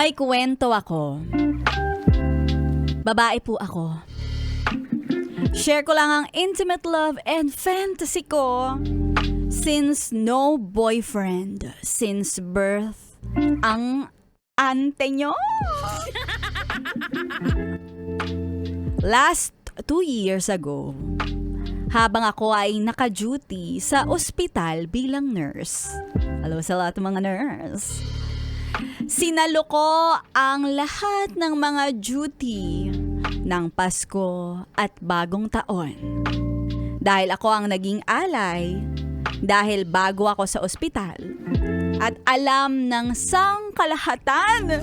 May kwento ako. Babae po ako. Share ko lang ang intimate love and fantasy ko. Since no boyfriend since birth ang ante nyo. Last 2 years ago, habang ako ay naka-duty sa ospital bilang nurse. Hello sa lahat ng mga nurse. Sinalo ko ang lahat ng mga duty ng Pasko at Bagong Taon. Dahil ako ang naging alay, dahil bago ako sa ospital, at alam ng sangkalahatan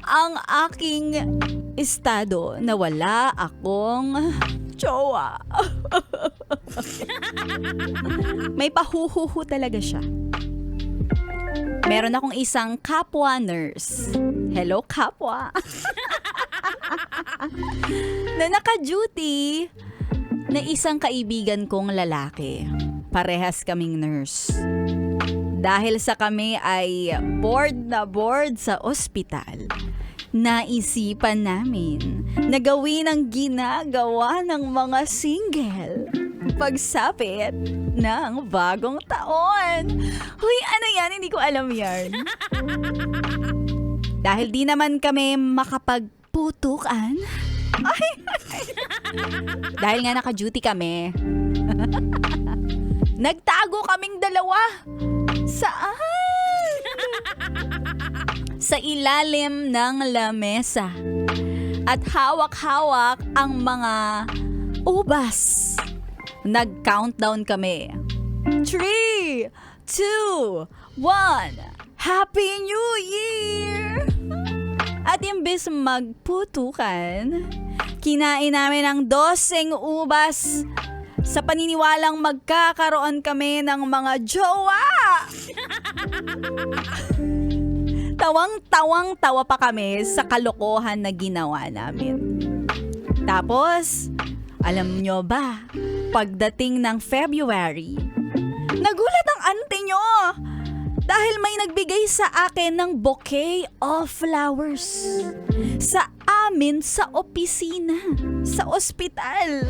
ang aking estado na wala akong jowa. May pahuhuhu talaga siya. Meron akong isang kapwa nurse. Hello, kapwa. Na naka-duty na isang kaibigan kong lalaki. Parehas kaming nurse. Dahil sa kami ay board na board sa ospital, naisipan namin na gawin ang ginagawa ng mga single pagsapit ng Bagong Taon. Huy, ano yan? Hindi ko alam yan. Dahil di naman kami makapagputukan. Dahil nga naka-duty kami. Nagtago kaming dalawa. Saan? Sa ilalim ng lamesa. At hawak-hawak ang mga ubas. Nag-countdown kami. 3, 2, 1. Happy New Year! At imbes magputukan, kinain namin ang 12 ubas sa paniniwalang magkakaroon kami ng mga jowa. Tawang-tawa pa kami sa kalokohan na ginawa namin. Tapos, alam nyo ba, pagdating ng February, nagulat ang ante nyo dahil may nagbigay sa akin ng bouquet of flowers sa amin sa opisina, sa ospital.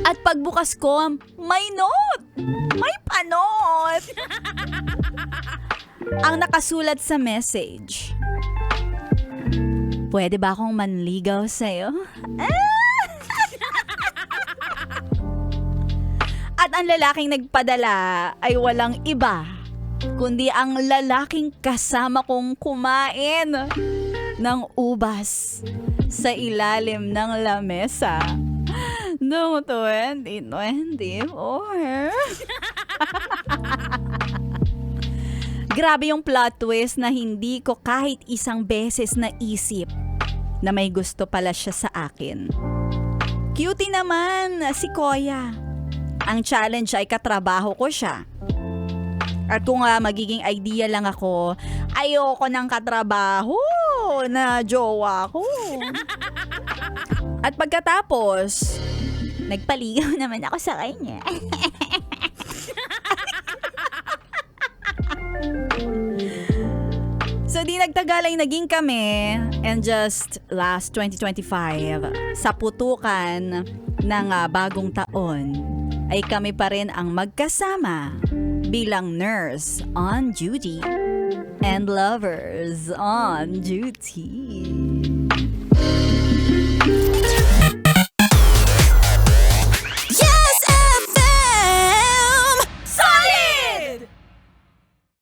At pagbukas ko, may note! May panot! Ang nakasulat sa message, pwede ba akong manligaw sa'yo? At ang lalaking nagpadala ay walang iba, kundi ang lalaking kasama kong kumain ng ubas sa ilalim ng lamesa noong 2024. Grabe yung plot twist na hindi ko kahit isang beses naisip na may gusto pala siya sa akin. Cutie naman si Koya. Ang challenge ay katrabaho ko siya. At kung magiging idea lang ako, ayoko ng katrabaho na jowa ko. At pagkatapos, nagpaligaw naman ako sa kanya. So di nagtagal ay naging kami, and just last 2025, sa putukan ng Bagong Taon, ay kami pa rin ang magkasama bilang nurse on duty and lovers on duty.